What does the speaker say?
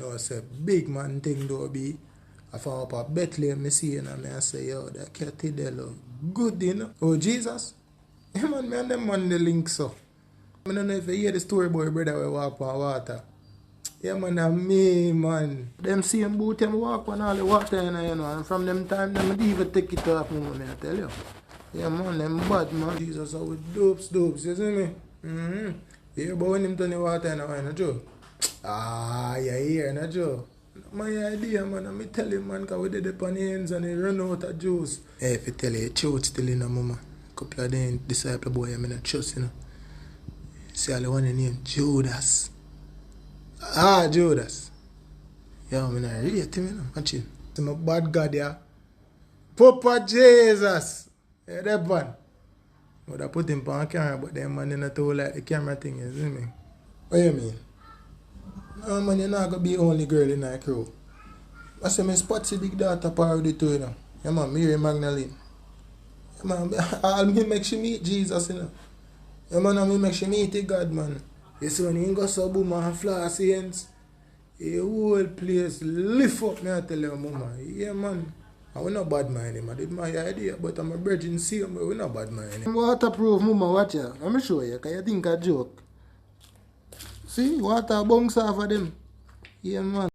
I say, big man thing though be. I found up a Bethlehem, me see and I say, yo, that cat there look good, you know. Oh, Jesus. Yeah, man, me and them man the link so. I don't know if you hear the story about brother we walk on water. Yeah, man, and me, man. Them same boot, them walk on all the water, you know, and from them time, them even take it off, me, I tell you. Yeah, man, them bad, man. Jesus, how with dopes, you see me? You hear about when him turn the water, you know, Joe? Ah, you hear, no, Joe? My idea, man, and me tell him, man, because we did it on the ends and he run out of juice. Hey, if you tell you, church still in a mama. Couple of them disciple boy, I'm not trust, you know. See, all the one named Judas. Ah, Judas. Yeah, I'm not rate him, you know. Watch him. I'm a bad God, yeah. Papa Jesus. Yeah, that one. Would I put him on camera, but them man in a tool like the camera thing, you see me? What you mean? No, man, you're not going to be the only girl in that crew. I say, my Spotsy big daughter parody too, you know. Yeah, man, Mary Magdalene. Yeah, man, all me make she meet Jesus, you know. Yeah, man, and me make she meet the God, man. You see, when you go so boom and floss hands, the whole place lift up, me I tell you, mama. Yeah, man. And we're not bad mind him. I did my idea, but I'm a virgin see him, but we're not bad mind him. Waterproof, mama, watch ya. Let me show you, because you think I joke. See, water bounce off of them. Yeah, man.